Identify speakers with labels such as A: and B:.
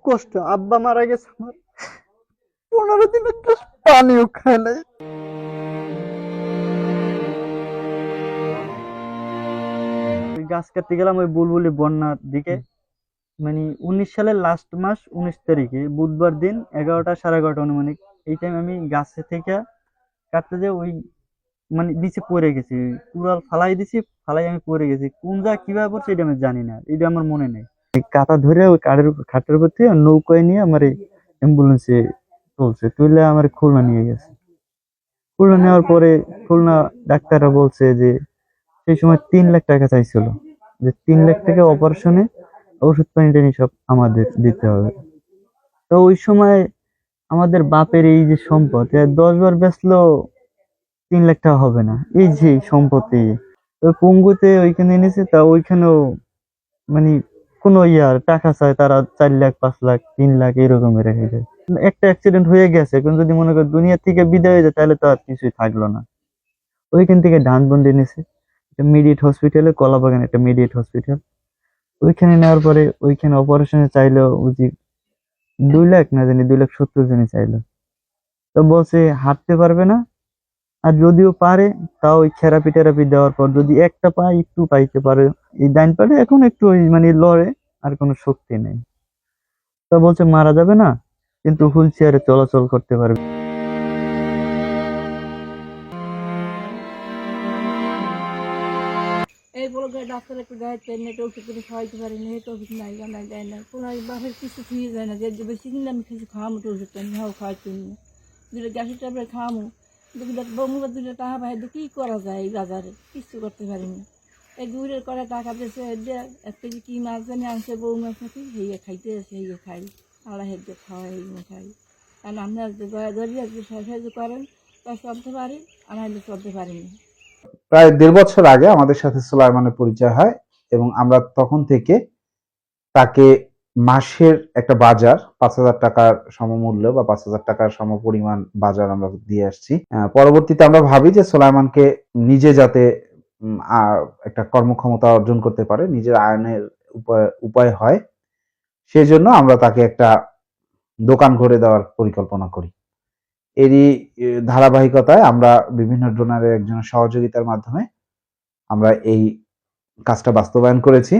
A: কষ্ট। আব্বা মারা গেছে আমার 15 দিন একটা পানিও খায় নাই। ওই গাছ কাটতে গেলাম ওই বুলবুলি বন্যার দিকে, মানে 19 সালের লাস্ট মাস 19 তারিখে বুধবার দিন 11টা 11:30 আনুমানিক এই টাইম আমি গাছে থেকে কাটতে যে ওই মানে নিচে পড়ে গেছি, কুড়াল ফালাই দিছি, ফালাই আমি পড়ে গেছি। কোন যা কিভাবে পড়ছে এটা আমি জানি না, এটা আমার মনে নেই। এই কাঁথা ধরে ওই খাটের উপর থেকে নৌকায় নিয়ে আমার অ্যাম্বুলেন্সে তুলছে, তুলে আমার খুলনা নিয়ে গেছে। খুলনা নেওয়ার পরে খুলনা ডাক্তাররা বলছে যে সেই সময় 3 লাখ টাকা চাইছিল, যে 3 লাখ টাকা অপারেশনে, ওষুধ পানি টানি সব আমাদের দিতে হবে। তো ওই সময় আমাদের বাপের এই যে সম্পদ 10 বার বেচলেও 3 লাখ টাকা হবে না, এই যে সম্পত্তি। তো পঙ্গুতে ওইখানে এনেছে, তা ওইখানেও মানে কোনো ইয়ার টাকা চায় তারা 4 লাখ 5 লাখ 3 লাখ এরকম রেখে যায়। একটা অ্যাক্সিডেন্ট হয়ে গেছে, এখন যদি মনে কর দুনিয়া থেকে বিদায় হয়ে যায় তাহলে তো আর কিছুই থাকলো না। ওইখান থেকে ধানবন্ডি এনেছে একটা মিডিয়েট হসপিটালে, কলাবাগান একটা মিডিয়েট হসপিটাল। ওইখানে নেওয়ার পরে ওইখানে অপারেশনে চাইলো বুঝি 2 লাখ না জানি 2,70,000 চাইলো। তো বলছে হাঁটতে পারবে না, আর যদিও পারে তাও ওই থেরাপি টেরাপি দেওয়ার পর যদি একটা পা একটু পাইতে পারে, এই ডাইন পারে এখন একটু ওই মানে লড়ে, আর কোনো শক্তি নেই। তো বলছে মারা যাবে না, কিন্তু হুইল চেয়ারে চলাচল করতে পারবে।
B: এই বলে গিয়ে ডাক্তার একটু দেখাইতে নেটে ওষুধ করে খাওয়াইতে পারি না, তো ওষুধ নাই জানাই দেয় না, কোনো বাপের কিছু খেয়ে যায় না, যে বেশি কিনলে আমি কিছু খাওয়ামো তো ওষুধ পানি হাও খাওয়াইতে না, দুটো গ্যাসের ট্যাবলেট খাওয়ামো, বমুরা 2 টাকা পাই কী করা যায় এই বাজারে, কিছু করতে পারি না। এই দূরের করে টাকা দিয়েছে, 1 কেজি কি মাছ জানি আনছে বউ মাছ নাকি, হেয়ে খাইতে আছে, হেয়ে খাই, আল্লাহ হেঁটে খাওয়া হেয়ে খাই। কারণ আপনার দয়া ধরিয়ে সাহায্য করেন তা চলতে পারি, আমার চলতে পারিনি।
C: প্রায় 1.5 বছর আগে আমাদের সাথে সুলাইমানের পরিচয় হয় এবং আমরা তখন থেকে তাকে মাসের একটা বাজার 5,000 টাকার সমমূল্য বা 5,000 টাকার সমপরিমাণ বাজার আমরা দিয়ে আসছি। পরবর্তীতে আমরা ভাবি যে সুলাইমানকে নিজে যাতে একটা কর্মক্ষমতা অর্জন করতে পারে, নিজের আয়নের উপায় হয়, সেজন্য আমরা তাকে একটা দোকান ঘরে দেওয়ার পরিকল্পনা করি। এরই ধারাবাহিকতায় আমরা বিভিন্ন ডোনারের একজনের সহযোগিতার মাধ্যমে আমরা এই কাজটা বাস্তবায়ন করেছি।